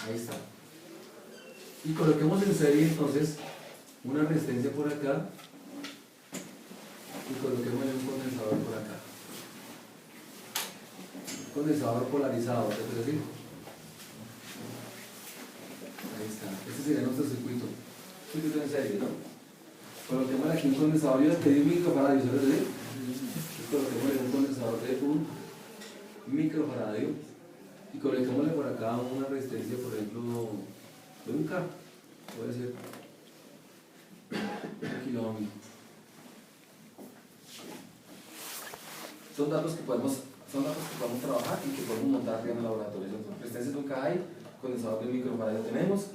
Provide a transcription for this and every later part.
Ahí está. Y coloquemos en serie entonces una resistencia por acá y coloquemos un condensador por acá. Condensador polarizado, ¿qué quiere decir? Ahí está. Este sería nuestro circuito. Circuito en serie, ¿no? Coloquemos aquí un condensador. Yo les pedí un microfaradio, ¿sabes? Entonces coloquemos un condensador de un microfaradio y coloquémosle por acá una resistencia, por ejemplo, de un K, puede ser 1 kilómetro. Son datos que podemos trabajar y que podemos montar aquí en el laboratorio. Resistencia de un K hay, condensador de microfaradio tenemos,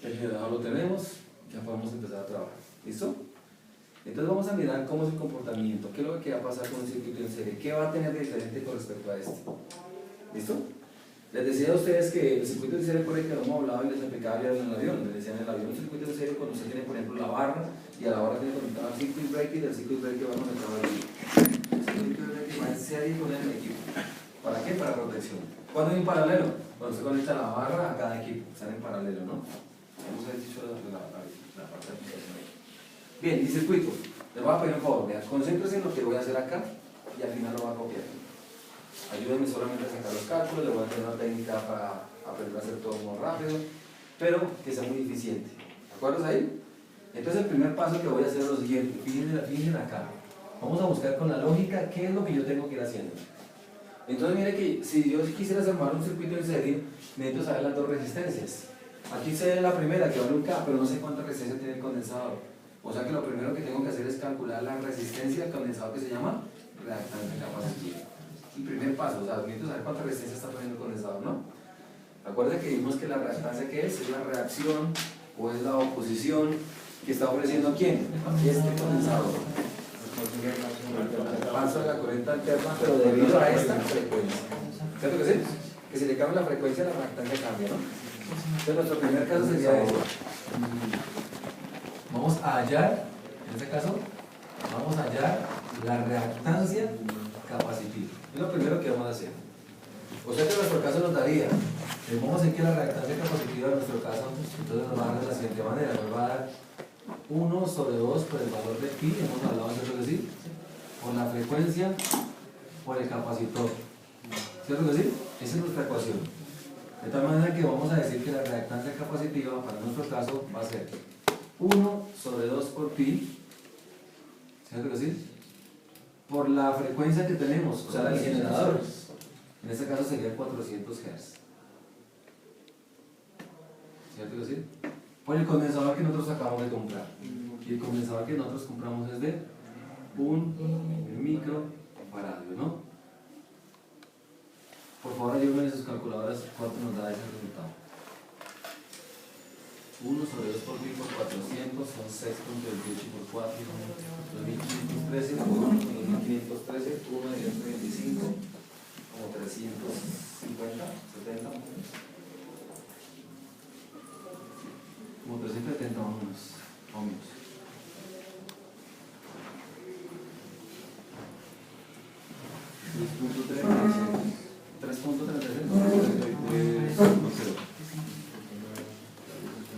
el generador lo tenemos, ya podemos empezar a trabajar. ¿Listo? Entonces vamos a mirar cómo es el comportamiento, qué es lo que va a pasar con el circuito en serie, qué va a tener de diferente con respecto a este. ¿Listo? Les decía a ustedes que el circuito en serie por el que hemos hablado y les explicaba ya en el avión. Les decía en el avión un circuito en serie cuando usted tiene, por ejemplo, la barra y a la barra tiene conectado el circuit breaker y del circuit breaker va conectado al equipo. El circuit breaker va en serie con el equipo. ¿Para qué? Para protección. ¿Cuándo es en paralelo? Cuando se conecta la barra a cada equipo. Están en paralelo, ¿no? Hemos dicho la parte de aplicación. Bien, y circuito. Les voy a pedir un favor, vean, concéntrense en lo que voy a hacer acá y al final lo voy a copiar. Ayúdenme solamente a sacar los cálculos, les voy a tener una técnica para aprender a hacer todo muy rápido, pero que sea muy eficiente. ¿De acuerdo ahí? Entonces el primer paso que voy a hacer es lo siguiente, fíjense acá. Vamos a buscar con la lógica qué es lo que yo tengo que ir haciendo. Entonces mire que si yo quisiera armar un circuito en serie, necesito saber las dos resistencias. Aquí se ve la primera que vale un K, pero no sé cuánta resistencia tiene el condensador. O sea que lo primero que tengo que hacer es calcular la resistencia del condensador que se llama reactante capacitiva. El primer paso, o sea, necesito saber cuánta resistencia está poniendo el condensador, ¿no? Acuérdense que vimos que la reactancia que es la reacción o es la oposición que está ofreciendo ¿quién? Este condensador. El paso de la corriente alterna, pero debido a esta frecuencia. ¿Cierto que sí? Que si le cambia la frecuencia, la reactancia cambia, ¿no? Entonces nuestro primer caso sería eso. Vamos a hallar, en este caso, vamos a hallar la reactancia capacitiva. Es lo primero que vamos a hacer. O sea que en nuestro caso nos daría, vamos a decir que la reactancia capacitiva en nuestro caso, entonces nos va a dar de la siguiente manera, nos va a dar 1 sobre 2 por el valor de pi, hemos hablado de eso, decir, por la frecuencia, por el capacitor. ¿Cierto que sí? Esa es nuestra ecuación. De tal manera que vamos a decir que la reactancia capacitiva, para nuestro caso, va a ser 1 sobre 2 por pi, ¿cierto que sí? Por la frecuencia que tenemos, o sea, el generador. En este caso sería 400 Hz. ¿Cierto que sí? Por el condensador que nosotros acabamos de comprar. Y el condensador que nosotros compramos es de 1 microfaradio, ¿no? Por favor, ayúdenme en sus calculadoras cuánto nos da ese resultado. 1 sobre 2 por pi por 400 son 6.28 por 4 son 2513, 2513, 1 de 125, como 350, 70, como 370 ohmios.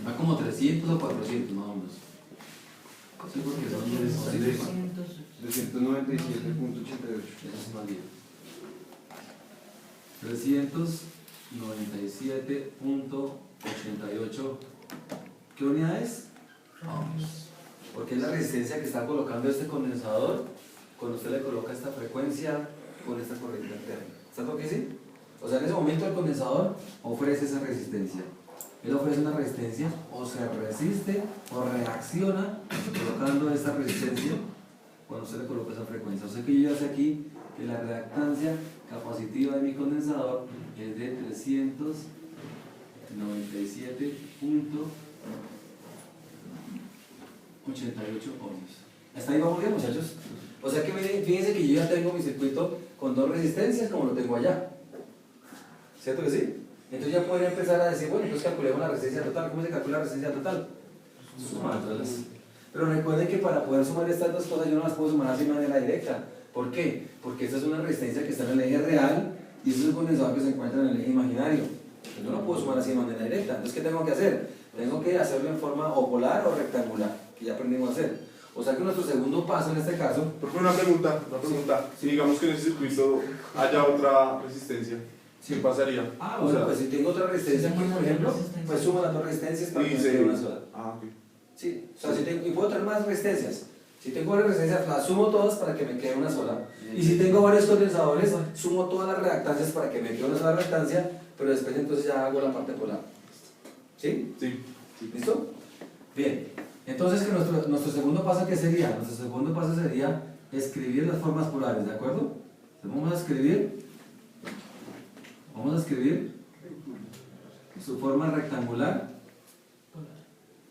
Va como 300 o 400 más o menos. Sí, porque son 397.88. Eso es más bien. 397.88. ¿Qué unidad es? Ohmios. Porque es la resistencia que está colocando este condensador cuando usted le coloca esta frecuencia con esta corriente alterna. ¿Sabes lo que sí? O sea, en ese momento el condensador ofrece esa resistencia. Él ofrece una resistencia, o se resiste o reacciona colocando esta resistencia cuando usted le coloca esa frecuencia. O sea que yo ya sé aquí que la reactancia capacitiva de mi condensador es de 397.88 ohmios. ¿Hasta ahí vamos bien, muchachos? O sea que fíjense que yo ya tengo mi circuito con dos resistencias como lo tengo allá. ¿Cierto que sí? Entonces ya podría empezar a decir, bueno, entonces calculemos la resistencia total. ¿Cómo se calcula la resistencia total? Sumándolas. Pero recuerden que para poder sumar estas dos cosas yo no las puedo sumar así de manera directa. ¿Por qué? Porque esta es una resistencia que está en el eje real y este es un condensador que se encuentra en el eje imaginario. Yo no puedo sumar así de manera directa. Entonces, ¿qué tengo que hacer? Tengo que hacerlo en forma o polar o rectangular, que ya aprendimos a hacer. O sea que nuestro segundo paso en este caso... Profe, una pregunta. Si digamos que en ese circuito haya otra resistencia, ¿qué pasaría? Ah, bueno, pues si tengo otra resistencia aquí, por ejemplo, pues sumo las dos resistencias para que me quede una sola. Ah, ok. Sí, o sea, y puedo tener más resistencias. Si tengo varias resistencias, las sumo todas para que me quede una sola. Y si tengo varios condensadores, sumo todas las reactancias para que me quede una sola reactancia, pero después entonces ya hago la parte polar. ¿Sí? Sí. ¿Listo? Bien. Entonces, que nuestro segundo paso, ¿qué sería? Nuestro segundo paso sería escribir las formas polares, ¿de acuerdo? Entonces vamos a escribir su forma rectangular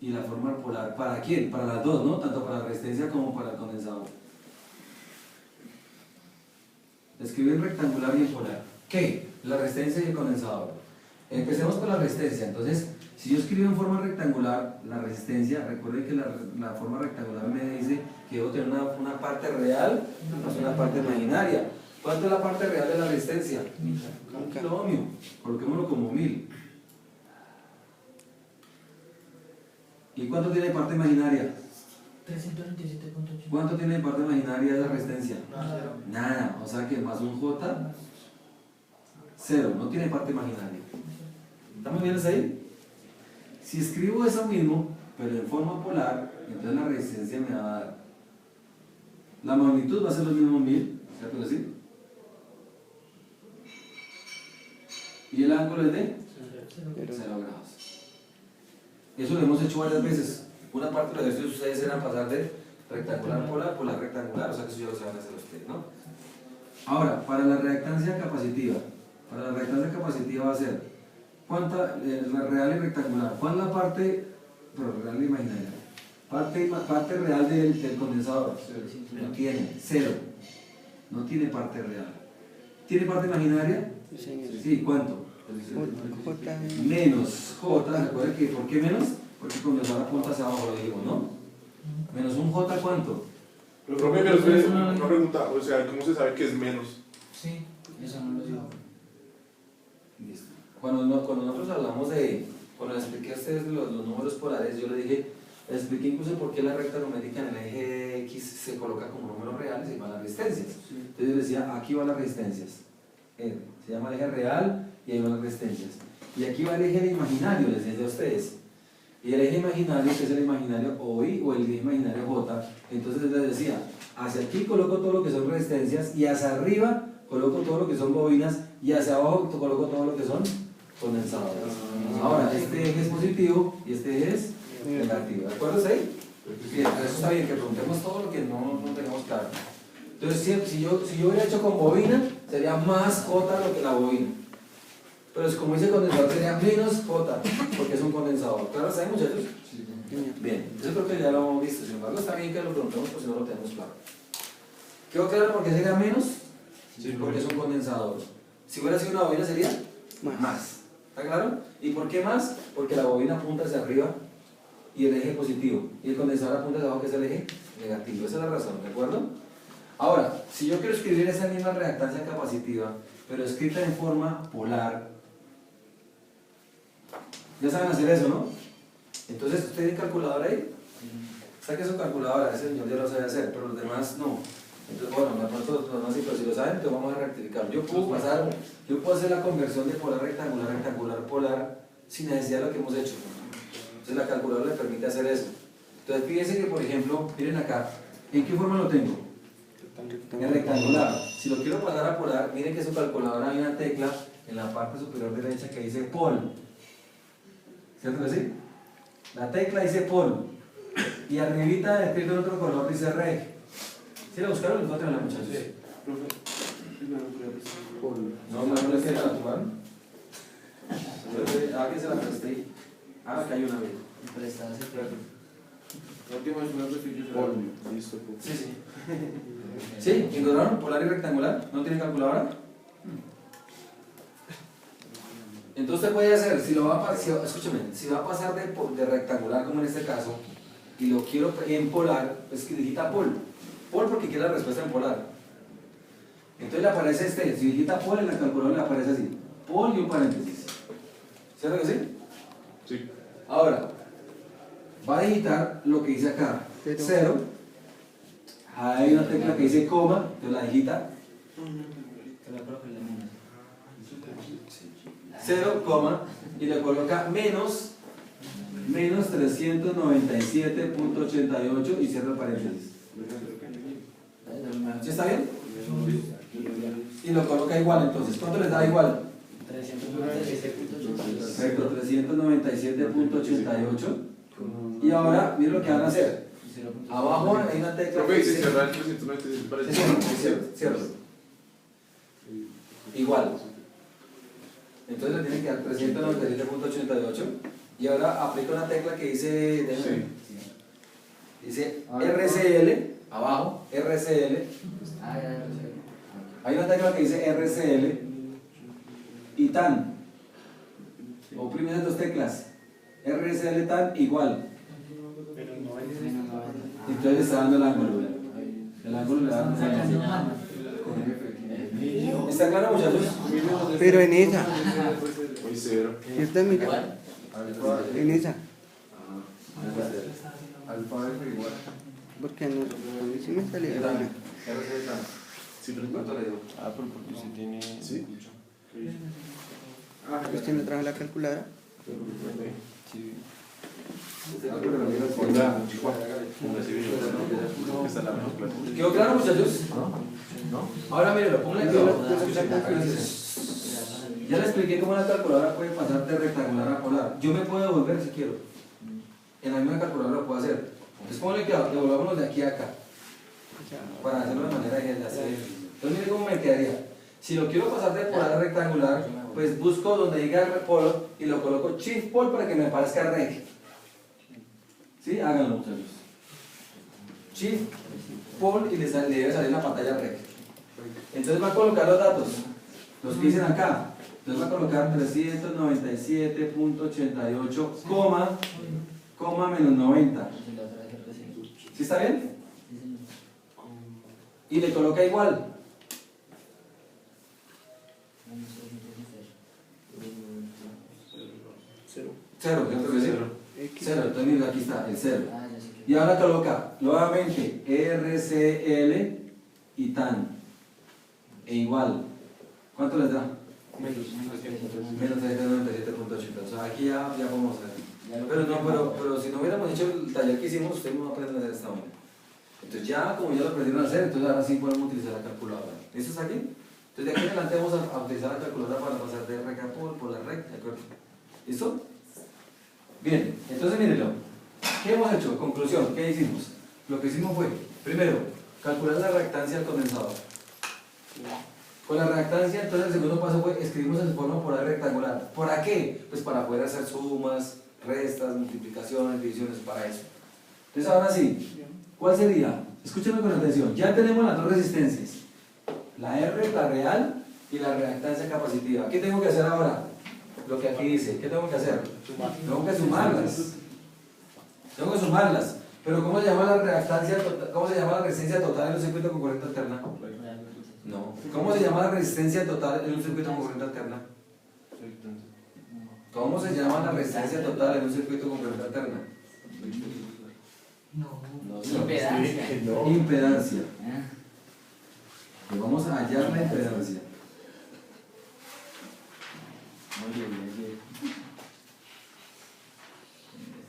y la forma polar. ¿Para quién? Para las dos, ¿no? Tanto para la resistencia como para el condensador. Escribir rectangular y en polar. ¿Qué? La resistencia y el condensador. Empecemos por la resistencia. Entonces, si yo escribo en forma rectangular la resistencia, recuerden que la forma rectangular me dice que debo tener una parte real más una parte imaginaria. ¿Cuánto es la parte real de la resistencia? 1 kilo ohmio. Coloquémoslo como 1000. ¿Y cuánto tiene parte imaginaria? 327.8. ¿Cuánto tiene parte imaginaria de la resistencia? Nada. O sea que más un J, 0. No tiene parte imaginaria. ¿Estamos bien ahí? Si escribo eso mismo, pero en forma polar, entonces la resistencia me va a dar. La magnitud va a ser lo mismo 1000, ¿cierto que sí? Y el ángulo es de 0 grados. Eso lo hemos hecho varias veces. Una parte de los ejercicios ustedes eran pasar de rectangular a polar, polar rectangular, o sea que eso ya lo saben hacer ustedes, ¿no? Ahora, para la reactancia capacitiva va a ser ¿cuánta? La real y rectangular. ¿Cuál es la parte, pero real y imaginaria? Parte real del condensador. No tiene, 0. No tiene parte real. ¿Tiene parte imaginaria? Sí, ¿cuánto? Menos J, recuerden que ¿por qué menos? Porque el condensador apunta hacia abajo, lo dijimos, ¿no? Menos un J, ¿cuánto? Pero profe, pero una pregunta, o sea, ¿cómo se sabe que es menos? Sí, eso no lo digo. Listo. Cuando nosotros hablamos cuando les expliqué a ustedes los números polares, yo les dije, les expliqué incluso por qué la recta numérica en el eje X se coloca como números reales y van las resistencias. Entonces yo les decía, aquí van las resistencias. Se llama el eje real y ahí van las resistencias. Y aquí va el eje imaginario, les decía a ustedes. Y el eje imaginario, que es el imaginario OI o el eje imaginario J, entonces les decía, hacia aquí coloco todo lo que son resistencias y hacia arriba coloco todo lo que son bobinas y hacia abajo coloco todo lo que son condensadores. Ahora, este eje es positivo y este eje es negativo. ¿De acuerdo ahí? Bien, eso está bien, que preguntemos todo lo que no tenemos claro. Entonces, si yo hubiera hecho con bobina, sería más J lo que la bobina. Pero como dice condensador, sería menos J, porque es un condensador. ¿Claro está ahí, muchachos? Sí. Bien, yo creo que ya lo hemos visto. Sin embargo, está bien que lo preguntemos, por si no lo tenemos claro. ¿Quedó claro por qué sería menos? Sí, porque es un condensador. Si hubiera sido una bobina, sería más. ¿Está claro? ¿Y por qué más? Porque la bobina apunta hacia arriba y el eje positivo. Y el condensador apunta hacia abajo, que es el eje negativo. Esa es la razón, ¿de acuerdo? Ahora, si yo quiero escribir esa misma reactancia capacitiva, pero escrita en forma polar, ya saben hacer eso, ¿no? Entonces, ¿usted tiene calculadora ahí? Saque su calculadora, ese señor ya lo sabe hacer, pero los demás no. Entonces, bueno, de pronto los demás sí, pero si lo saben, entonces vamos a rectificar. Yo puedo hacer la conversión de polar rectangular a rectangular polar sin necesidad de lo que hemos hecho. Entonces, la calculadora le permite hacer eso. Entonces, fíjense que, por ejemplo, miren acá, ¿en qué forma lo tengo? En rectangular. Si lo quiero pasar a polar, miren que su calculadora hay una tecla en la parte superior derecha que dice pol. ¿Cierto que sí? La tecla dice pol. Y arribita, escrito en otro color, dice reg. ¿Sí la buscaron? ¿Les va a tener la muchachos? Sí. No les queda la tomaron. Que se la presté. Que hay una vez. Prestada ese perro. Sí, sí. ¿Sí? ¿Encontraron? Polar y rectangular. ¿No tienen calculadora? Entonces puede hacer, escúchame, si va a pasar de rectangular como en este caso y lo quiero en polar, pues que digita pol. Pol porque quiere la respuesta en polar. Entonces le aparece si digita pol en la calculadora le aparece así, pol y un paréntesis. ¿Cierto que sí? Sí. Ahora, va a digitar lo que dice acá, 0. Hay una tecla que dice coma, entonces la digita. Pero creo que le menos. 0, coma, y le coloca menos 397.88 y cierra el paréntesis. ¿Sí está bien? Y lo coloca igual entonces. ¿Cuánto les da igual? 397.88. Perfecto, 397.88. Y ahora, miren lo que van a hacer. Abajo hay una tecla Profe, que dice dice... cerrar el 397 para el Cierto. Igual. Entonces le tienen que dar 397.88 y ahora aplica una tecla que dice, dice RCL, abajo, RCL. Hay una tecla que dice RCL y TAN. Oprime esas dos teclas. RCL TAN igual. Entonces le está dando el ángulo. El ángulo le da ¿Está claro, muchachos? Pero en esa, Hoy 0. esta es mi cara. En esa, Alfa F igual. porque no, a mí sí me salía ¿Qué la tal? una. RCL TAN. Sí, pero ¿Cuánto le digo? Ah, pero porque usted tiene. Sí. ¿Usted no trajo la calculadora? Sí. Esta es la mejor clase. ¿Quedó claro, muchachos? Ahora mírenlo, pónganle aquí abajo. Ya les expliqué cómo la calculadora puede pasar de rectangular a polar. Yo me puedo devolver si quiero. En la misma calculadora lo puedo hacer. Entonces pónganle que devolvámonos de aquí a acá. Para hacerlo de manera que así. Entonces miren cómo me quedaría. Si lo quiero pasar de polar a rectangular, pues busco donde diga polo y lo coloco Shift Pol para que me aparezca rec. ¿Sí? Háganlo, muchachos. Shift Pol y le debe salir la pantalla rec. Entonces va a colocar los datos, los que dicen acá. Entonces va a colocar 397.88, coma menos 90. ¿Sí está bien? Y le coloca igual. Cero, ¿cierto que sí? Cero, entonces mira, aquí está, el 0. Y ahora coloca nuevamente RCL y TAN. E igual. ¿Cuánto les da? Menos 397.80. O sea, aquí ya vamos a ver. Pero si no hubiéramos hecho el taller que hicimos, ustedes no aprenden a hacer esta manera. Entonces ya, como ya lo aprendieron a hacer, entonces ahora sí podemos utilizar la calculadora. ¿Listo hasta aquí? Entonces de aquí en adelante vamos a utilizar la calculadora para pasar de rec a por la rec, ¿de acuerdo? ¿Listo? Bien, entonces mírenlo. ¿Qué hemos hecho? Conclusión, ¿qué hicimos? Lo que hicimos fue, primero, calcular la reactancia del condensador. Con la reactancia, entonces el segundo paso fue escribimos en forma polar rectangular. ¿Para qué? Pues para poder hacer sumas, restas, multiplicaciones, divisiones, para eso. Entonces ahora sí, ¿cuál sería? Escúchenme con atención. Ya tenemos las dos resistencias. La R, la real, y la reactancia capacitiva. ¿Qué tengo que hacer ahora? Lo que aquí dice. ¿Qué tengo que hacer? Tengo que sumarlas. Tengo que sumarlas. Pero ¿cómo se llama la reactancia total? ¿Cómo se llama la resistencia total en un circuito con corriente alterna? No. ¿Cómo se llama la resistencia total en un circuito con corriente alterna? ¿Cómo se llama la resistencia total en un circuito con corriente alterna? No. Impedancia. Impedancia. Y vamos a hallar la impedancia.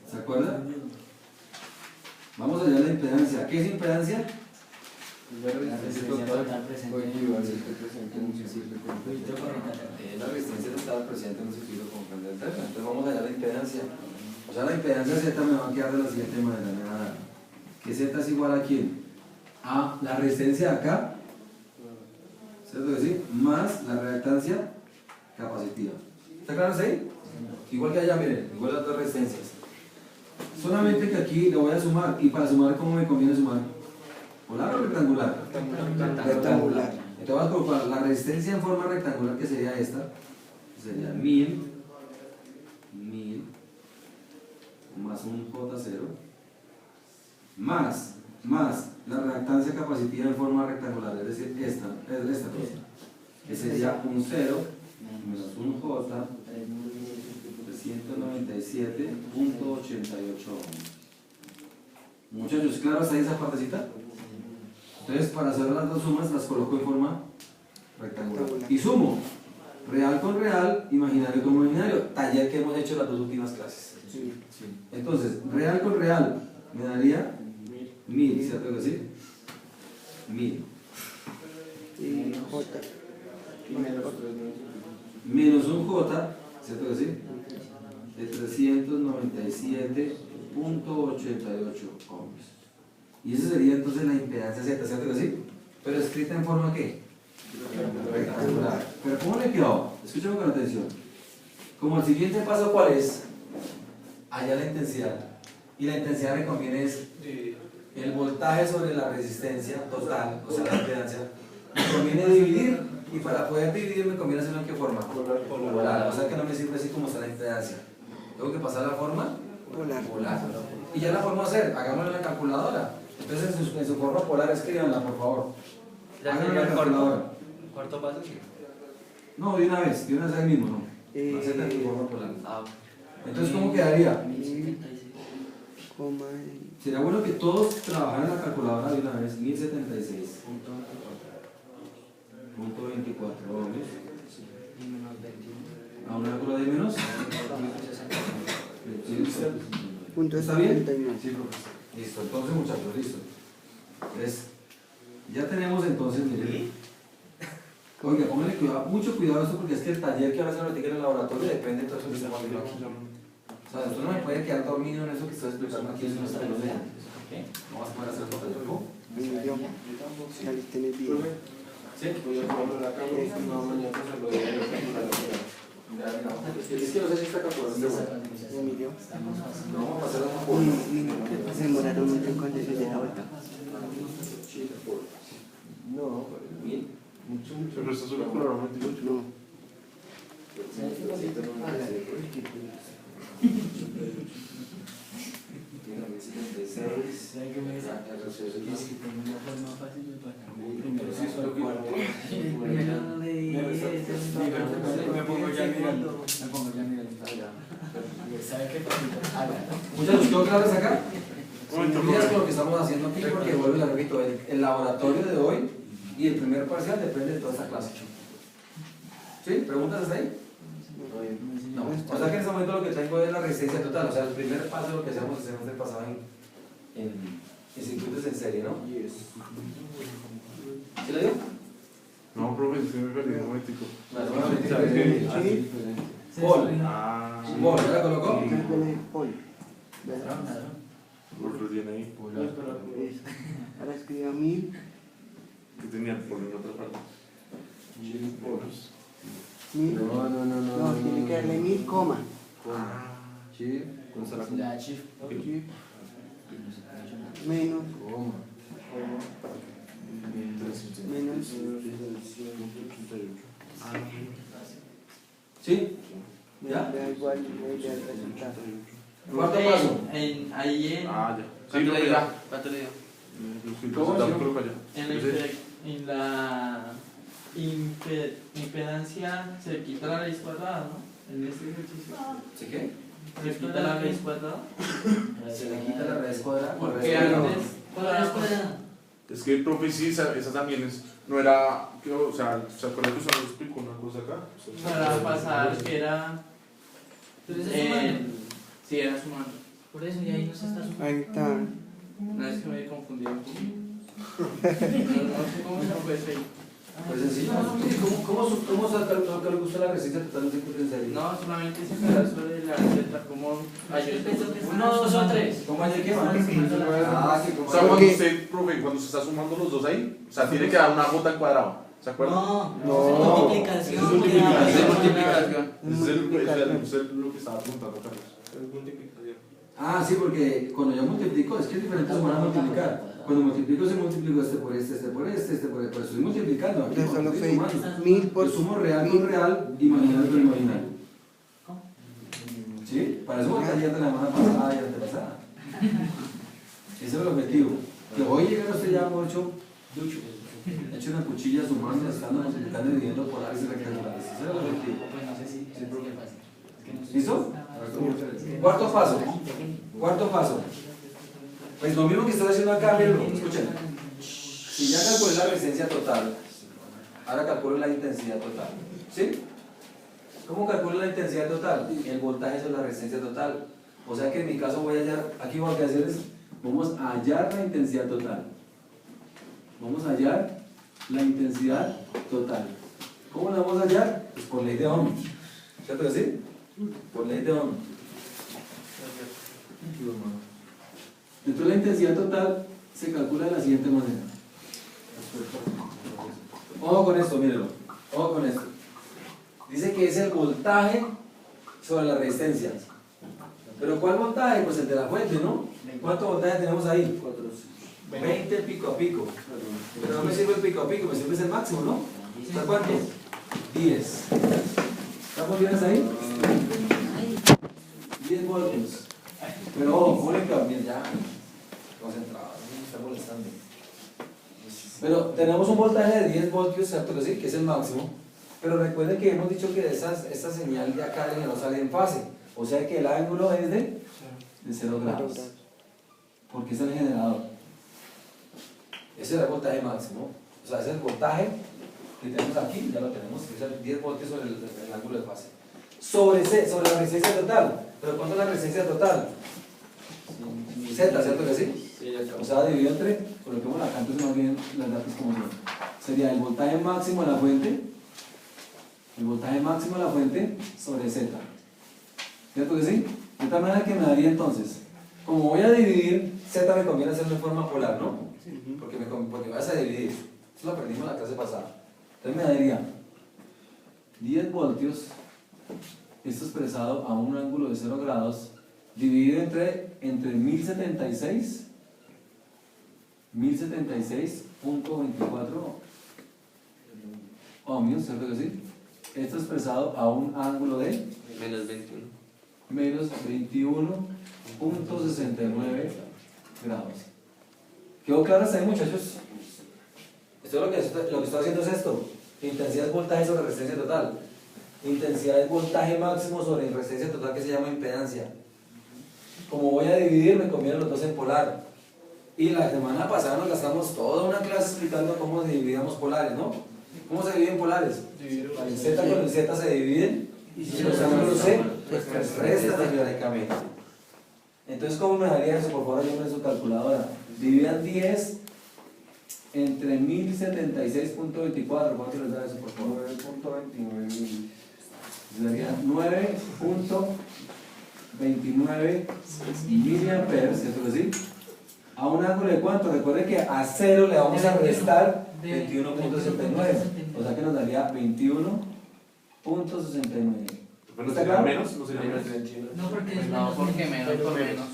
¿Se acuerda? Vamos a hallar la impedancia. ¿Qué es impedancia? La resistencia total presente en un La resistencia total presente en un circuito con corriente alterna. Entonces vamos a hallar la impedancia. O sea, la impedancia Z me va a quedar de la siguiente manera. Que Z es igual a quién? A la resistencia acá, ¿cierto que sí? Más la reactancia capacitiva. ¿Está claro ahí? Igual que allá, miren, igual las dos resistencias. Solamente que aquí le voy a sumar, y para sumar, ¿cómo me conviene sumar? ¿Polar o rectangular? Rectangular. Entonces vamos a colocar la resistencia en forma rectangular, que sería esta, sería 1000 más un J0 más la reactancia capacitiva en forma rectangular, es decir, esta cosa, que sería un 0 menos un J 197.88 ohms. Muchachos, ¿claro hasta ahí esa partecita? Entonces, para hacer las dos sumas, las coloco en forma rectangular. Y sumo real con real, imaginario con imaginario, taller que hemos hecho en las dos últimas clases. Sí. Entonces, real con real me daría 1000, ¿cierto que sí? 1000. Y J. Menos un J, ¿cierto que sí? De 397.88 ohms. Y esa sería entonces la impedancia Z, ¿cierto que sí? Pero escrita en forma ¿qué? Rectangular. Pero ¿cómo le quedó? Escúchame con atención. Como el siguiente paso, ¿cuál es? Allá la intensidad. Y la intensidad me conviene es el voltaje sobre la resistencia total, o sea, la impedancia. Me conviene dividir, y para poder dividir me conviene hacerlo en qué forma? Polar. O sea que no me sirve así como está la impedancia. Tengo que pasar a la forma Polar. Y ya la podemos hacer, hagámoslo en la calculadora. Entonces en su forma polar escríbanla, por favor. Háganlo en la calculadora. ¿Cuarto paso? Sí. No, de una vez ahí mismo, ¿no? Hacete en tu forma polar. Entonces, ¿cómo quedaría? 1000, coma, Sería bueno que todos trabajaran en la calculadora de una vez. 1076.24 ohms. ¿A una calculadora de menos? punto ¿Está bien? 79. Sí, profesor. Listo, entonces muchachos, listo. Entonces, ya tenemos entonces, miren. Oiga, pónganle cuidado, mucho cuidado a esto porque es que el taller que ahora se lo en el laboratorio depende de todo eso que estamos viendo aquí. O sea, usted no me puede quedar dormido en eso que estoy explicando aquí, eso no está en los dedos. No vas a poder hacer el taller, ¿no? Yo. Saliste en el video. ¿Sí? Es que no sé si está calculando. Emilio. No, vamos a pasar a una Y se demoraron mucho con decir de la vuelta. No, pero esto es una color No. Muchachos, ¿todo claro hasta acá? Mira lo que estamos haciendo aquí porque vuelvo y la repito, el laboratorio de hoy y el primer parcial depende de toda esta clase. ¿Sí? ¿Preguntas hasta ahí? No. O sea que en este momento lo que tengo es la resistencia total, o sea, el primer paso de lo que hacemos el semestre pasado en circuitos en serie, ¿no? ¿Sí lo digo? No, profe, es que me perdí un momentico. Paul. Ah, Paul, ¿ya la colocó? Paul. lo tiene ahí. Ahora escriba 1000. Que tenía por en otra parte. 1000. No, tiene que darle 1000, coma. Sí, con La chif. Menos. Menos. ¿Sí? ¿Ya? Da igual el resultado. Cuarto paso. Ahí en. Ah, ya. ¿Cuánto le dio? ya. ¿Cuánto le dio? ¿Cómo? En la impedancia se quita la raíz cuadrada, ¿no? En este ejercicio. ¿Sí qué? Se quita la raíz cuadrada. Se le quita la raíz cuadrada. Porque antes. Es que el profe sí, esa también es, no era, o sea, ¿se acuerdan que usted nos explicó una cosa acá? Para pasar que era. Sí, era sumando. Por eso, y ahí no se está sumando. Ahí está. Una vez que me confundí un poco. No sé cómo se puede ser. Pues sencillo. ¿Cómo calcula usted la resistencia total de un circuito en serie? No, solamente ese pedazo de la receta, como Uno, dos o tres. ¿Cómo hay que O sea, cuando usted, profe, cuando se está sumando los dos ahí, o sea, tiene que dar una gota al cuadrado, ¿se acuerdan? No, es multiplicación. Es multiplicación. Es multiplicación. Es lo que estaba preguntando, Carlos. Ah, sí, porque cuando yo multiplico, es que es diferente sumar a multiplicar. Cuando multiplico, se multiplico este por este, este por este, este por este. Pues estoy multiplicando. Aquí Entonces solo estoy fue sumando. 1000 por. Yo sumo real con real, imaginario con imaginario. ¿Sí? Para eso monté ya de la semana pasada y la antepasada. Ese es el objetivo. Que hoy llegar usted ya mucho, hecho una cuchilla sumando, estando multiplicando y dividiendo polares y rectangulares. Ese es el objetivo. Pues no sé si es fácil. ¿Listo? Cuarto paso. Cuarto paso. Pues lo mismo que estoy haciendo acá, miren, escuchen. Si ya calculé la resistencia total, ahora calculo la intensidad total. ¿Sí? ¿Cómo calculo la intensidad total? El voltaje sobre la resistencia total. O sea que en mi caso voy a hallar, aquí lo que hacer es, vamos a hallar la intensidad total. Vamos a hallar la intensidad total. ¿Cómo la vamos a hallar? Pues por ley de Ohm. ¿Cierto que sí? Por ley de Ohm. Entonces la intensidad total se calcula de la siguiente manera. Ojo con esto, mírenlo. Ojo con esto. Dice que es el voltaje sobre la resistencia. ¿Pero cuál voltaje? Pues el de la fuente, ¿no? ¿Cuánto voltaje tenemos ahí? 20 pico a pico. Pero no me sirve el pico a pico, me sirve el máximo, ¿no? ¿Está cuánto? 10. ¿Estamos bien ahí? 10 voltios. Pero ojo, ponen que también ya concentrado, no me está molestando. Pero tenemos un voltaje de 10 voltios, ¿cierto que sí? Que es el máximo. Pero recuerden que hemos dicho que esta señal de acá no sale en fase. O sea que el ángulo es de 0 grados. Porque es el generador. Ese es el voltaje máximo. O sea, ese es el voltaje que tenemos aquí, ya lo tenemos, que es el 10 voltios sobre el ángulo de fase. Sobre la resistencia total. ¿Pero cuánto es la resistencia total? Z, ¿cierto que sí? O sea, dividido entre, coloquemos acá, entonces más bien las datos como son. Sería el voltaje máximo de la fuente, sobre Z. ¿Cierto que sí? De tal manera que me daría entonces, como voy a dividir, Z me conviene hacerlo en forma polar, ¿no? Porque vas a dividir. Eso lo aprendimos en la clase pasada. Entonces me daría 10 voltios, esto expresado a un ángulo de 0 grados, dividido entre 1076.24 ohmios, ¿cierto que sí? Esto expresado a un ángulo de menos 21.69 grados. ¿Quedó claro hasta ahí, muchachos? Esto lo que estoy haciendo es esto. Intensidad es voltaje sobre resistencia total. Intensidad es voltaje máximo sobre resistencia total, que se llama impedancia. Como voy a dividir, me conviene los dos en polar. Y la semana pasada nos gastamos toda una clase explicando cómo dividíamos polares, ¿no? ¿Cómo se dividen polares? El Z con el Z se dividen y los ángulos se restan dialécticamente. Entonces, ¿cómo me daría eso? Por favor, ayúdenme en su calculadora. Dividan 10 entre 1076.24. ¿Cuánto les da eso, por favor? 9.29 Daría 9.29 miliamperes, ¿cierto que sí? A un ángulo de cuánto? Recuerde que a 0 le vamos a restar 21.69. O sea que nos daría 21.69. ¿Pero sería menos? ¿No sería menos? No, porque es No, porque menos por menos.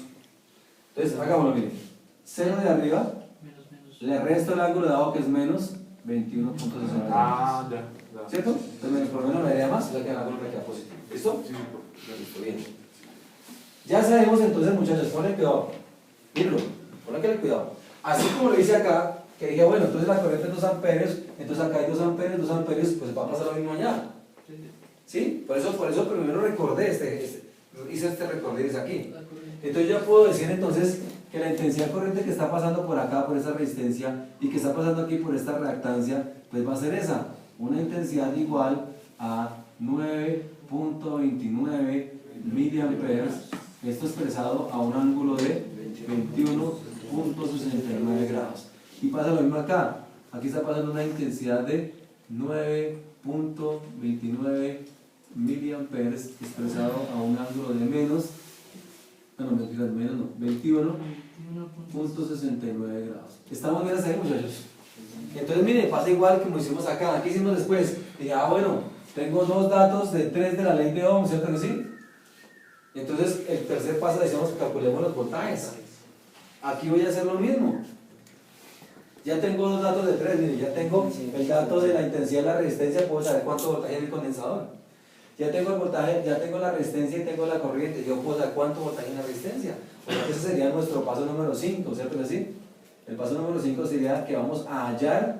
Entonces, hagámoslo, miren. 0 de arriba, le resto el ángulo de abajo que es menos 21.69. Ah, ya. ¿Cierto? Entonces, menos por menos me daría más, o sea que el ángulo me queda positivo. ¿Listo? Sí, Listo, bien. Ya sabemos entonces, muchachos, ponle cuidado. Mírenlo, ponle cuidado. Así como lo hice acá, que dije, bueno, entonces la corriente es 2 amperios, entonces acá hay 2 amperios, pues va a pasar lo mismo allá. ¿Sí? Por eso primero recordé hice este recorrido aquí. Entonces yo puedo decir entonces que la intensidad corriente que está pasando por acá, por esa resistencia, y que está pasando aquí por esta reactancia, pues va a ser esa, una intensidad igual a 9.29 miliamperes, esto expresado a un ángulo de 21.69 grados. Y pasa lo mismo acá, aquí está pasando una intensidad de 9.29 miliamperes expresado a un ángulo de menos 21.69 grados. ¿Estamos bien hasta ahí, muchachos? Entonces, miren, pasa igual que como hicimos acá. ¿Qué hicimos después? Dije, bueno, tengo 2 datos de 3 de la ley de Ohm, ¿cierto que sí? Entonces, el tercer paso decíamos que calculemos los voltajes. Aquí voy a hacer lo mismo. Ya tengo 2 datos de 3, miren, ya tengo el dato de la intensidad de la resistencia, puedo saber cuánto voltaje hay en el condensador. Ya tengo el voltaje, ya tengo la resistencia y tengo la corriente, yo puedo saber cuánto voltaje hay en la resistencia. Ese sería nuestro paso número 5, ¿cierto que sí? El paso número 5 sería que vamos a hallar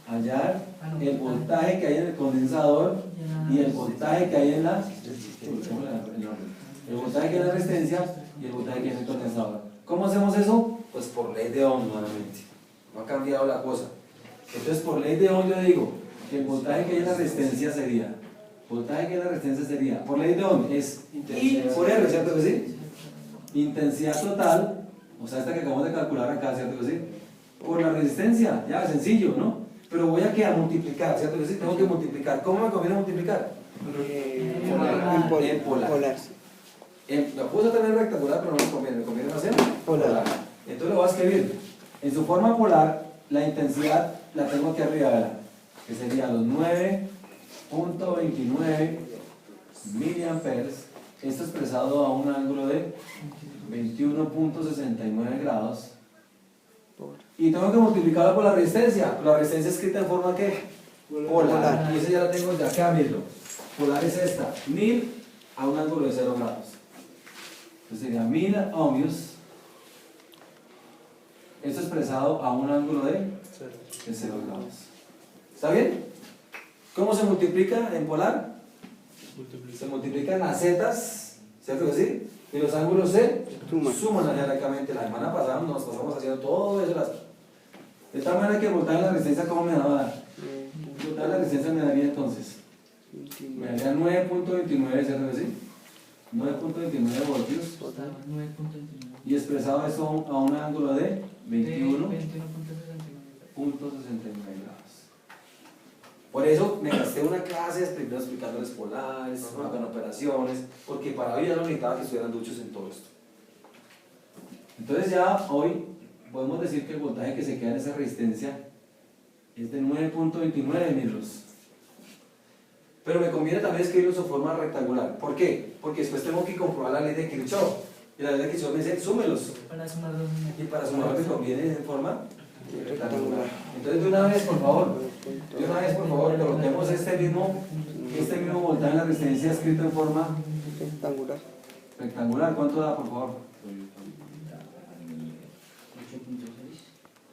hallar el voltaje que hay en el condensador y el voltaje que hay en la el voltaje que hay en la resistencia y el voltaje que hay en el condensador. ¿Cómo hacemos eso? Pues por ley de Ohm nuevamente. No ha cambiado la cosa. Entonces por ley de Ohm yo digo que el voltaje que hay en la resistencia sería, por ley de Ohm es I por R, ¿cierto que sí? Intensidad total, o sea, esta que acabamos de calcular acá, ¿cierto que sí? Por la resistencia, ya, sencillo, ¿no? Pero voy aquí a multiplicar, ¿cierto que sí? Tengo que multiplicar. ¿Cómo me conviene multiplicar? En polar. La puse también rectangular, pero no me conviene hacer polar. Entonces lo voy a escribir. En su forma polar, la intensidad la tengo aquí arriba, ¿verdad? Que sería los 9.29 miliamperes. Esto expresado a un ángulo de 21.69 grados. Y tengo que multiplicarlo por la resistencia. La resistencia escrita en forma ¿qué? Polar. Y esa ya la tengo de acá, mirlo. Polar es esta. 1000 a un ángulo de 0 grados. Entonces sería 1000 ohmios. Esto expresado a un ángulo de 0 grados. ¿Está bien? ¿Cómo se multiplica en polar? Se multiplican las zetas, ¿cierto que sí? Y los ángulos se suman algebraicamente. La semana pasada nos pasamos haciendo todo eso. De tal manera que el voltaje de la resistencia, ¿cómo me va a dar? El voltaje de la resistencia me daría entonces. Me daría 9.29, ¿cierto que sí? 9.29 voltios. Y expresado eso a un ángulo de 21.69 grados. Por eso me gasté una clase primero explicándoles polares, hagan operaciones, porque para hoy ya no necesitaba que estuvieran duchos en todo esto. Entonces ya hoy podemos decir que el voltaje que se queda en esa resistencia es de 9.29 milos. Pero me conviene también escribirlo en su forma rectangular. ¿Por qué? Porque después tengo que comprobar la ley de Kirchhoff. Y la ley de Kirchhoff me dice, súmelos. Para sumarlos. Y para sumarlos me conviene en forma rectangular. Entonces de una vez, por favor, coloquemos este mismo voltaje en la resistencia escrito en forma rectangular. ¿Cuánto da, por favor?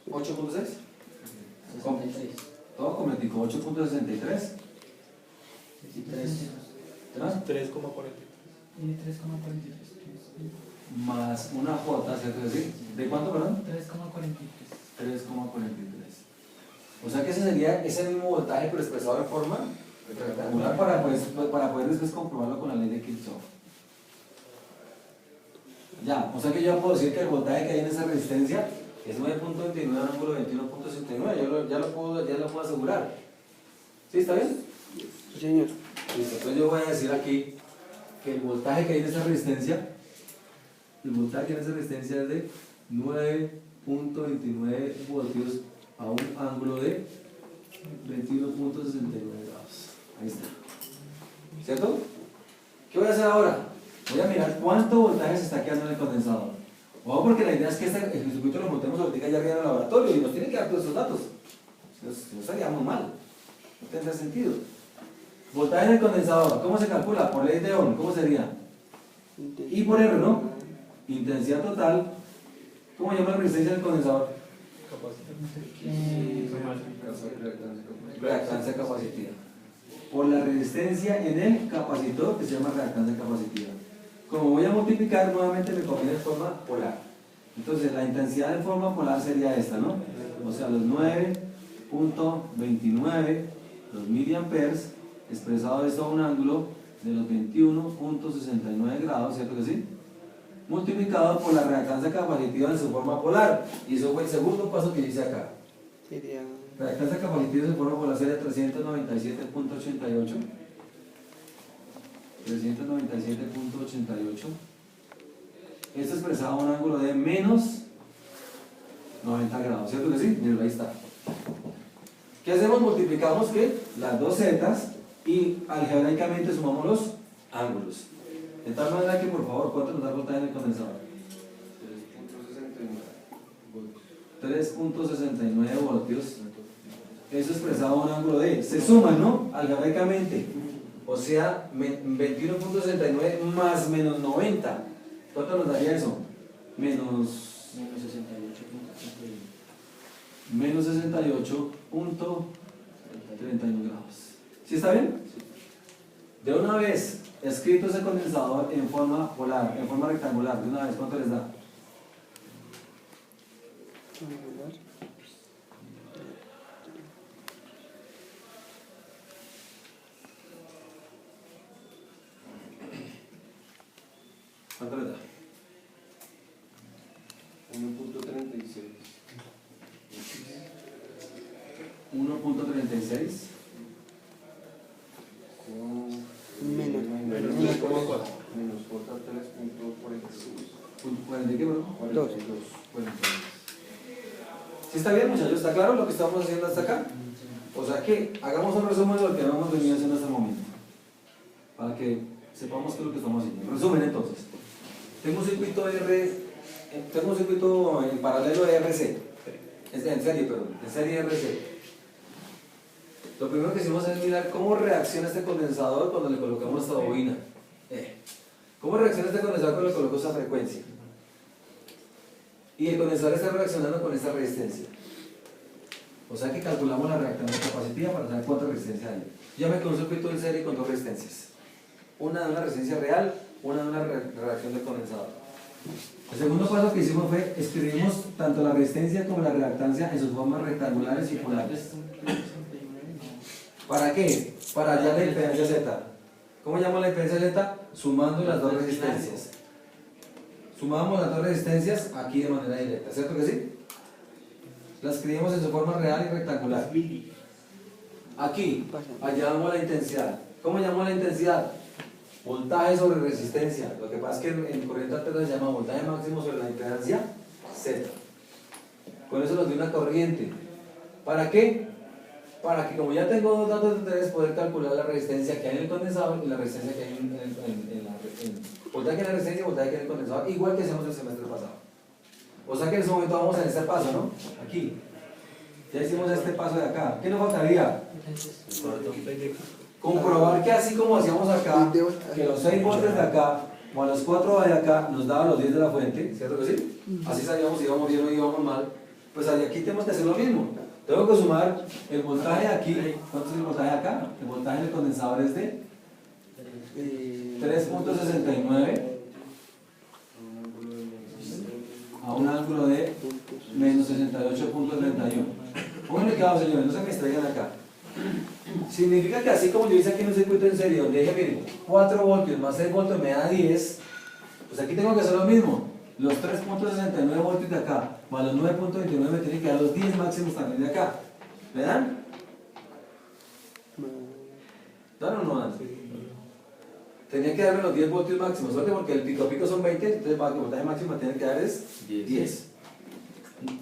8.6. Todo completico, 8.63. 3,43. Más una J, ¿cierto? ¿De cuánto, perdón? 3,43. 3,43. O sea que ese sería ese mismo voltaje, pero expresado en forma rectangular para poder después comprobarlo con la ley de Kirchhoff. Ya, o sea que yo puedo decir que el voltaje que hay en esa resistencia es 9.29 al ángulo 21.69. Ya lo puedo asegurar. ¿Sí? ¿Está bien? Sí, señor. Listo. Entonces yo voy a decir aquí que el voltaje que hay en esa resistencia, es de 9.29 voltios a un ángulo de 21.69 grados. Ahí está. ¿Cierto? ¿Qué voy a hacer ahora? Voy a mirar cuánto voltaje se está quedando en el condensador. Ojo, porque la idea es que el circuito lo montemos ahorita ya arriba en el laboratorio y nos tiene que dar todos esos datos. Si no estaríamos mal. No tendrá sentido. Voltaje en el condensador, ¿cómo se calcula? Por ley de Ohm, ¿cómo sería? I por R, ¿no? Intensidad total. ¿Cómo llama la resistencia del condensador? Reactancia capacitiva. Por la resistencia en el capacitor, que se llama reactancia capacitiva. Como voy a multiplicar, nuevamente me conviene en forma polar. Entonces la intensidad en forma polar sería esta, ¿no? O sea, los 9.29 los miliamperes, expresado esto a un ángulo de los 21.69 grados, ¿cierto que sí? Multiplicado por la reactancia capacitiva en su forma polar. Y eso fue el segundo paso que hice acá. Reactancia capacitiva en su forma polar sería 397.88. 397.88. Esto expresado a un ángulo de menos 90 grados, ¿cierto que sí? Miren, ahí está. ¿Qué hacemos? Multiplicamos ¿qué? Las dos zetas y algebraicamente sumamos los ángulos. De tal manera que, por favor, ¿cuánto nos da voltaje en el condensador? 3.69 voltios. Eso expresado a un ángulo de... Se suman, ¿no? Algebraicamente. O sea, 21.69 más menos 90. ¿Cuánto nos daría eso? Menos 68.31. menos 68.31 grados. ¿Sí está bien? De una vez, escrito ese condensador en forma polar, en forma rectangular, de una vez, ¿cuánto les da? ¿Cuánto les da? 1.36. 1.36. Menos. Menos 3,4. Menos J 3.42. ¿40 qué, bro? 2. 42. ¿Sí está bien, muchachos? ¿Está claro lo que estamos haciendo hasta acá? O sea que hagamos un resumen de lo que hemos venido haciendo hasta el momento, para que sepamos qué es lo que estamos haciendo. Resumen entonces. Tengo un circuito en paralelo de RC. En serie, perdón. En serie RC. Lo primero que hicimos es mirar cómo reacciona este condensador cuando le colocamos esta bobina. ¿Cómo reacciona este condensador cuando le coloco esta frecuencia? Y el condensador está reaccionando con esta resistencia. O sea que calculamos la reactancia capacitiva para saber cuánta resistencia hay. Ya me quedó un circuito en serie con dos resistencias. Una de una resistencia real, una de una reacción del condensador. El segundo paso que hicimos fue escribimos tanto la resistencia como la reactancia en sus formas rectangulares y polares. ¿Para qué? Para hallar la impedancia Z. ¿Cómo llamo la impedancia Z? Sumando las dos resistencias. Sumamos las dos resistencias aquí de manera directa, ¿cierto que sí? La escribimos en su forma real y rectangular. Aquí hallamos la intensidad. ¿Cómo llamo la intensidad? Voltaje sobre resistencia. Lo que pasa es que en corriente alterna se llama voltaje máximo sobre la impedancia Z. Con eso nos dio una corriente. ¿Para qué? Para que, como ya tengo dos datos de interés, poder calcular la resistencia que hay en el condensador y la resistencia que hay en voltaje en la resistencia y voltaje que hay en el condensador, igual que hacemos el semestre pasado. O sea que en ese momento vamos en este paso, ¿no? Aquí. Ya hicimos este paso de acá. ¿Qué nos faltaría? Comprobar que así como hacíamos acá, que los 6 voltios de acá, o a los 4 de acá, nos daban los 10 de la fuente, ¿cierto que sí? Así sabíamos si íbamos bien o íbamos mal. Pues aquí tenemos que hacer lo mismo. Tengo que sumar el voltaje aquí. ¿Cuánto es el voltaje acá? El voltaje del condensador es de 3.69 a un ángulo de menos 68.31. Pónganle cuidado, señores, no se me distraigan acá. Significa que así como yo hice aquí en un circuito en serie, donde dije, miren, 4 voltios más 6 voltios me da 10, pues aquí tengo que hacer lo mismo. Los 3.69 voltios de acá, más los 9.29 me tienen que dar los 10 máximos también de acá. ¿Me dan? ¿Dan o no dan? Tenía que darme los 10 voltios máximos, suerte porque el pico a pico son 20, entonces el voltaje máximo tiene que dar es 10.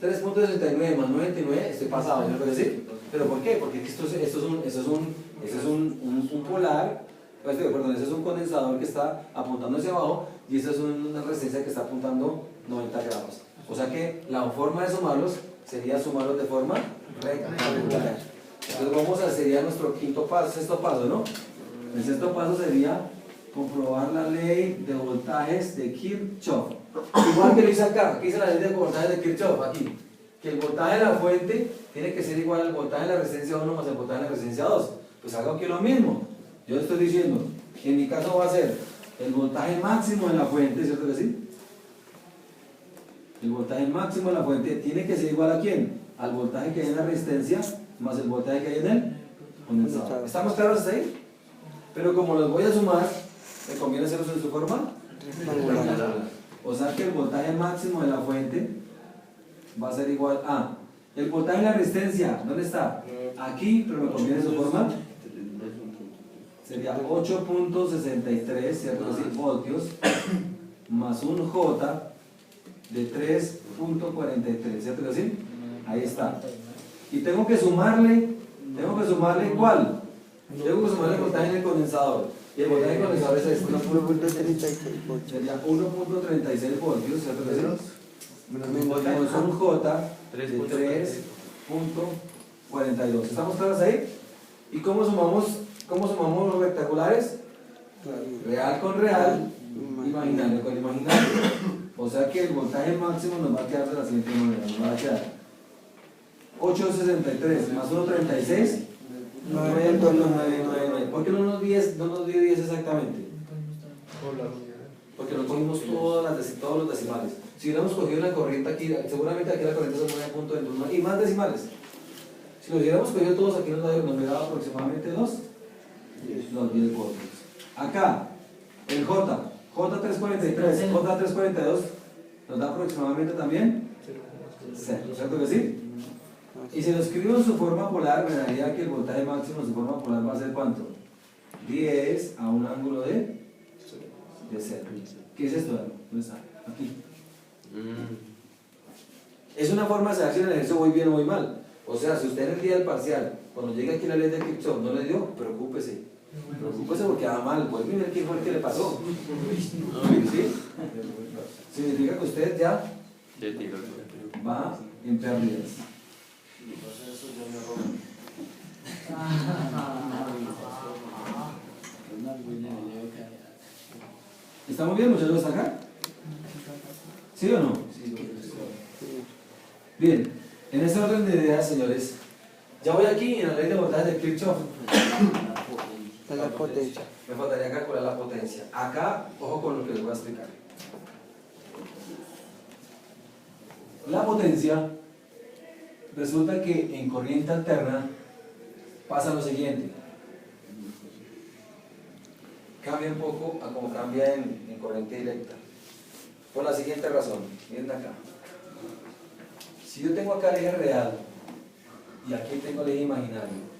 3.69 más 99, estoy pasado, ¿no puedo decir? ¿Pero por qué? Porque esto es un polar, perdón, ese es un condensador que está apuntando hacia abajo y esta es una resistencia que está apuntando 90 grados. O sea que la forma de sumarlos sería sumarlos de forma rectangular. Entonces sería nuestro sexto paso, ¿no? El sexto paso sería comprobar la ley de voltajes de Kirchhoff. Igual que lo hice acá, aquí hice la ley de voltajes de Kirchhoff, aquí. Que el voltaje de la fuente tiene que ser igual al voltaje de la resistencia 1 más el voltaje de la resistencia 2. Pues hago aquí lo mismo. Yo estoy diciendo, en mi caso va a ser el voltaje máximo de la fuente, ¿cierto que sí? El voltaje máximo de la fuente tiene que ser igual a ¿quién? Al voltaje que hay en la resistencia más el voltaje que hay en el condensador. ¿Estamos claros hasta ahí? Pero como los voy a sumar, me conviene hacerlos en su forma rectangular. O sea que el voltaje máximo de la fuente va a ser igual a el voltaje de la resistencia. ¿Dónde está? Aquí, pero me conviene su forma. Sería 8.63, ¿cierto? Sí, voltios más un J de 3.43, ¿cierto? ¿Sí? Ahí está. Y tengo que sumarle ¿cuál? Tengo que sumarle el voltaje en el condensador. Y el voltaje en el condensador es este. 1.36 voltios. Sería 1.36 voltios, ¿cierto? ¿Sí? Menos un J de 3.42. ¿Estamos claros ahí? ¿Y cómo sumamos los rectangulares? Real con real, imaginario con imaginario. O sea que el voltaje máximo nos va a quedar de la siguiente manera. Nos va a quedar 863 más 1, 36. 9. ¿Por qué no nos dio 10 exactamente? Porque no cogimos todos los decimales. Si hubiéramos cogido la corriente aquí, seguramente aquí la corriente se mueve a punto de y más decimales. Si los hubiéramos cogido todos aquí nos hubiera dado aproximadamente los 10 voltios. Acá, el J343, J342 nos da aproximadamente también 0, ¿cierto que sí? Y si lo escribo en su forma polar, me daría que el voltaje máximo en su forma polar va a ser ¿cuánto? 10 a un ángulo de 0. ¿Qué es esto? ¿Dónde está? Aquí. Es una forma de saber si el ejercicio voy bien o voy mal. O sea, si usted en el día del parcial, cuando llegue aquí la ley de Kirchhoff, no le dio, preocúpese. Preocúpese porque va mal, vuelve a ver qué fue el que le pasó. ¿Sí? Significa que usted ya va en pérdidas. ¿Estamos bien, muchachos, hasta acá? ¿Sí o no? Bien, en este orden de ideas, señores, ya voy aquí en la ley de voltaje de Kirchhoff. La potencia. Me faltaría calcular la potencia. Acá, ojo con lo que les voy a explicar. La potencia, resulta que en corriente alterna pasa lo siguiente. Cambia un poco a como cambia en corriente directa. Por la siguiente razón. Miren acá. Si yo tengo acá el eje real y aquí tengo el eje imaginario,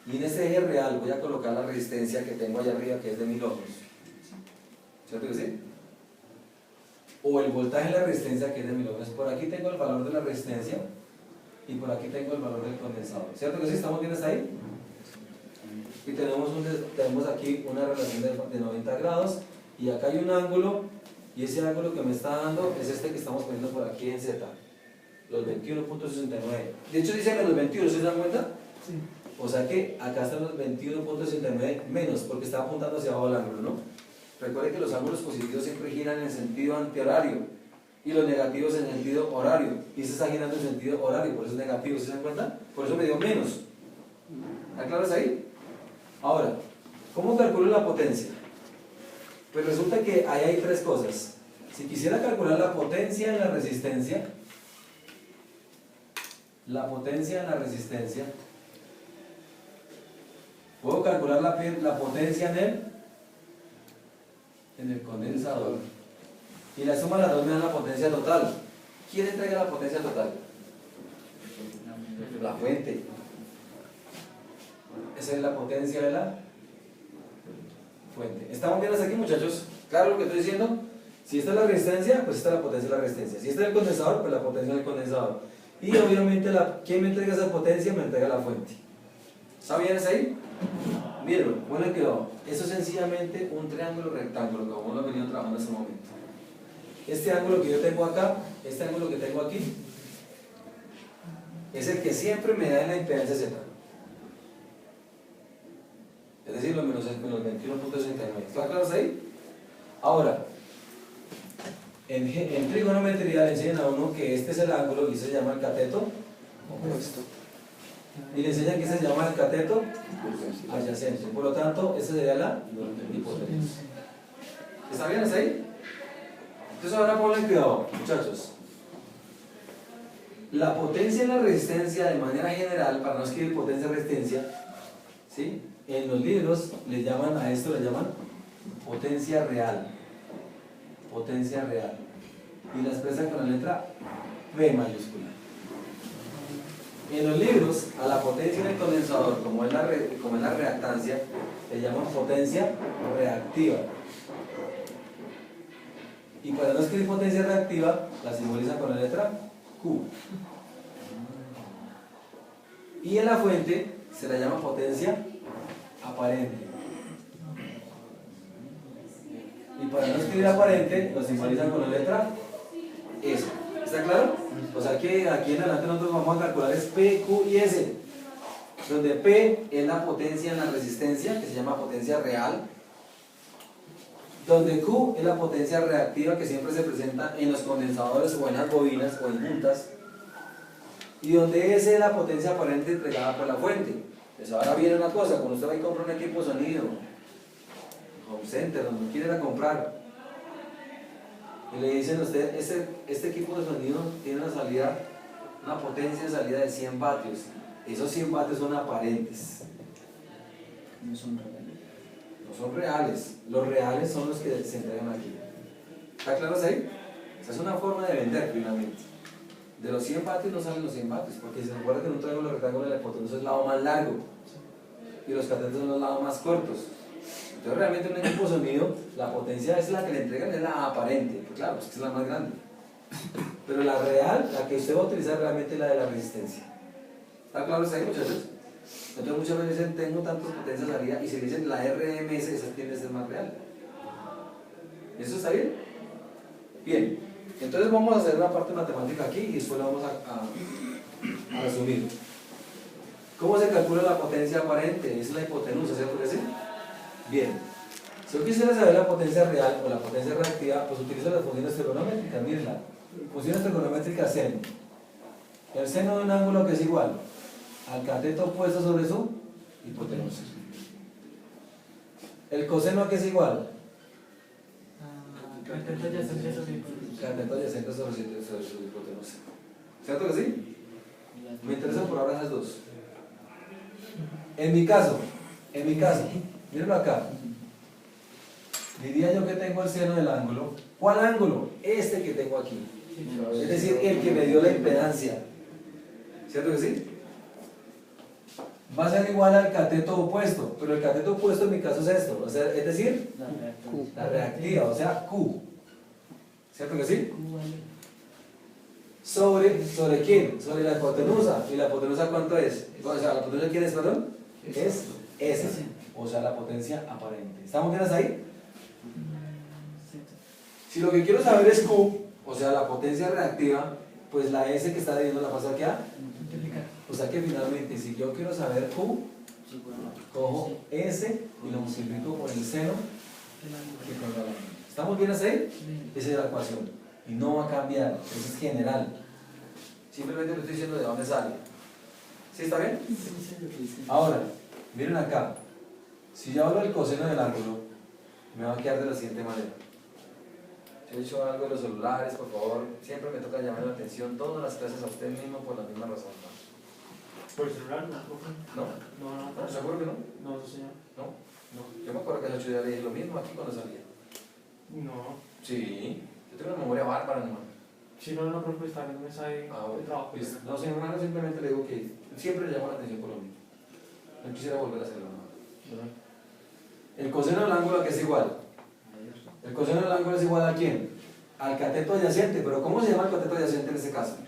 y en este eje real voy a colocar la resistencia que tengo allá arriba, que es de 1000 ohms. ¿Cierto que sí? O el voltaje de la resistencia, que es de 1000 ohms. Por aquí tengo el valor de la resistencia y por aquí tengo el valor del condensador. ¿Cierto que sí? ¿Estamos bien hasta ahí? Y tenemos aquí una relación de 90 grados y acá hay un ángulo, y ese ángulo que me está dando es este que estamos poniendo por aquí en Z, los 21.69. De hecho dice que los 21, ¿se dan cuenta? Sí. O sea que acá están los 21.69 menos, porque está apuntando hacia abajo el ángulo, ¿no? Recuerde que los ángulos positivos siempre giran en sentido antihorario y los negativos en sentido horario, y este está girando en sentido horario, por eso es negativo, ¿se dan cuenta? Por eso me dio menos. ¿Está claro hasta ahí? Ahora, ¿cómo calculo la potencia? Pues resulta que ahí hay tres cosas. Si quisiera calcular la potencia en la resistencia, puedo calcular la potencia en el condensador. Y la suma de las dos me da la potencia total. ¿Quién entrega la potencia total? La fuente. Esa es la potencia de la fuente. ¿Estamos bien hasta aquí, muchachos? ¿Claro lo que estoy diciendo? Si esta es la resistencia, pues esta es la potencia de la resistencia. Si este es el condensador, pues la potencia del condensador. Y obviamente, ¿quién me entrega esa potencia? Me entrega la fuente. ¿Está bien hasta ahí? Miren, bueno, quedó. Eso es sencillamente un triángulo rectángulo, como lo he venido trabajando en este momento. Este ángulo que yo tengo acá, este ángulo que tengo aquí, es el que siempre me da en la impedancia Z. Es decir, los menos 21.69. ¿Está claro hasta ahí? Ahora, en trigonometría le enseñan a uno que este es el ángulo y se llama el cateto opuesto. Y le enseñan que se llama el cateto adyacente. Por lo tanto, esa sería la hipotenusa. ¿Está bien hasta ahí? Entonces ahora ponle cuidado, muchachos. La potencia y la resistencia de manera general, para no escribir potencia y resistencia, ¿sí? En los libros le llaman a esto, le llaman potencia real. Potencia real. Y la expresan con la letra P mayúscula. En los libros, a la potencia del condensador, como es la reactancia, le llaman potencia reactiva. Y para no escribir potencia reactiva, la simbolizan con la letra Q. Y en la fuente se la llama potencia aparente. Y para no escribir aparente, lo simbolizan con la letra S. ¿Está claro? O sea que aquí en adelante nosotros vamos a calcular es P, Q y S. Donde P es la potencia en la resistencia, que se llama potencia real. Donde Q es la potencia reactiva, que siempre se presenta en los condensadores o en las bobinas o en juntas. y donde S es la potencia aparente entregada por la fuente. Pues ahora viene una cosa, cuando usted va y compra un equipo de sonido, Home Center, donde quiera comprar, y le dicen a usted, este equipo de sonido tiene una potencia de salida de 100 vatios. Esos 100 vatios son aparentes. No son reales. No son reales. Los reales son los que se entregan aquí. ¿Está claro ahí? Esa es una forma de vender, finalmente. De los 100 vatios no salen los 100 vatios, porque se recuerda que en un triángulo rectángulo la hipotenusa es el lado más largo y los catetos son los lados más cortos. Entonces realmente en un equipo de sonido la potencia es la que le entregan, es la aparente, pues claro, pues que es la más grande. Pero la real, la que usted va a utilizar realmente es la de la resistencia. ¿Está claro ahí, muchachos? Entonces muchas veces dicen, tengo tantas potencias salida, y si le dicen la RMS, esa tiene que ser más real. ¿Eso está bien? Bien, entonces vamos a hacer una parte matemática aquí y después la vamos a resumir. ¿Cómo se calcula la potencia aparente? Es la hipotenusa, ¿cierto que sí? Bien, si yo quisiera saber la potencia real o la potencia reactiva, pues utilizo las funciones trigonométricas. Mírenla, funciones trigonométricas seno. El seno de un ángulo que es igual al cateto opuesto sobre su hipotenusa. El coseno que es igual Cateto adyacente sobre cateto adyacente sobre su hipotenusa. ¿Cierto que sí? Me interesan por ahora esas dos. En mi caso, mírenlo acá. Diría yo que tengo el seno del ángulo. ¿Cuál ángulo? Este que tengo aquí. Es decir, el que me dio la impedancia. ¿Cierto que sí? Va a ser igual al cateto opuesto, pero el cateto opuesto en mi caso es esto, o sea, es decir, la reactiva, o sea, Q. ¿Cierto que sí? ¿Sobre quién? Sobre la hipotenusa. ¿Y la hipotenusa cuánto es? O sea, ¿la hipotenusa quién es, perdón? Es S, o sea, la potencia aparente. ¿Estamos bien hasta ahí? Si lo que quiero saber es Q, o sea, la potencia reactiva, pues la S que está dividiendo la paso aquí a. O sea que finalmente, si yo quiero saber Q, cojo S y lo multiplico por el seno que tengo al ángulo. ¿Estamos bien hasta ahí? Esa es la ecuación. Y no va a cambiar, eso es general. Simplemente le estoy diciendo de dónde sale. ¿Sí está bien? Ahora, miren acá. Si yo hablo del coseno del ángulo, me va a quedar de la siguiente manera. Si he dicho algo de los celulares, por favor, siempre me toca llamar la atención todas las clases a usted mismo por la misma razón. ¿Por el celular? No. ¿No? ¿Seguro que no? No, señor. ¿No? Yo me acuerdo que hace 8 días le dije lo mismo aquí cuando salía. No. Sí. Yo tengo una memoria bárbara, hermano. Si no, profe, está viendo un mensaje de trabajo. Pues, no, señor hermano, simplemente le digo que siempre le llamo la atención por lo mismo. No quisiera volver a hacerlo, hermano. El coseno del ángulo, ¿a qué es igual? El coseno del ángulo es igual ¿a quién? Al cateto adyacente. ¿Pero cómo se llama el cateto adyacente en este caso?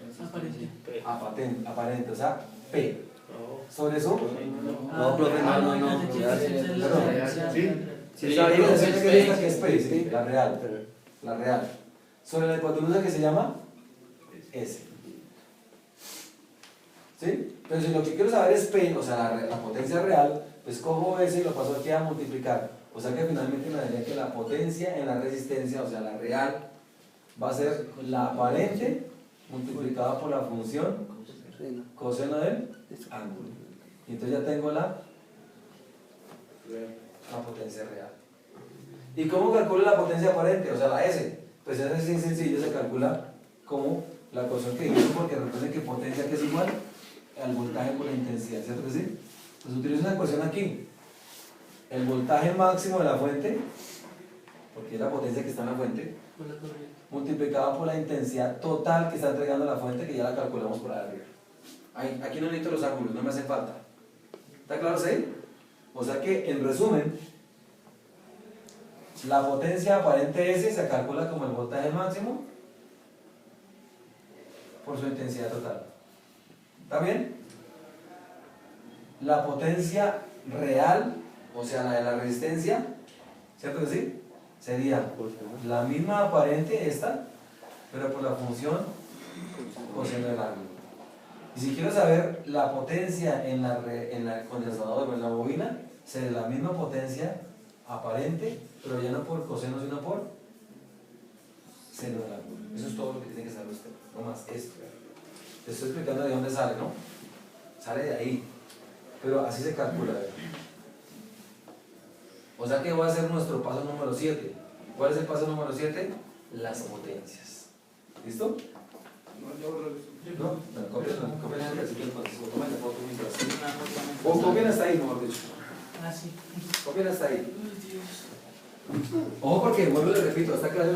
aparente. Aparente, o sea, P. ¿Sobre eso? No, profe, no. Sí, la adyacente que es esta que es P, sí, la real. La real. Sobre la hipotenusa que se llama S. ¿Sí? Pero si lo que quiero saber es P, o sea, la potencia real, pues cojo S y lo paso aquí a multiplicar. O sea que finalmente me daría que la potencia en la resistencia, o sea, la real, va a ser la aparente multiplicada por la función coseno del ángulo. Y entonces ya tengo la potencia real. ¿Y cómo calculo la potencia aparente? O sea, la S. Pues es así sencillo, se calcula como la ecuación que dijimos, porque recuerden que potencia que es igual al voltaje por la intensidad, ¿cierto que sí? Pues utilizo una ecuación aquí. El voltaje máximo de la fuente, porque es la potencia que está en la fuente, multiplicado por la intensidad total que está entregando la fuente, que ya la calculamos por arriba. Aquí no necesito los ángulos, no me hacen falta. ¿Está claro ahí? O sea que, en resumen, la potencia aparente S se calcula como el voltaje máximo por su intensidad total. ¿Está bien? La potencia real, o sea, la de la resistencia, ¿cierto que sí? Sería la misma aparente, esta, pero por la función coseno del ángulo. Y si quiero saber la potencia en el condensador o en la bobina, sería la misma potencia aparente, pero ya no por coseno, sino por seno del ángulo. Eso es todo lo que tiene que saber usted, no más esto. Te estoy explicando de dónde sale, ¿no? Sale de ahí. Pero así se calcula. O sea que va a ser nuestro paso número 7. ¿Cuál es el paso número 7? Las potencias. ¿Listo? No, yo borro eso. ¿No? Bueno, copien el versículo entonces, o tomen la foto mientras. O copien hasta ahí, mejor dicho. Ah, sí. Copien hasta ahí. Ojo porque, vuelvo y le repito, esta clase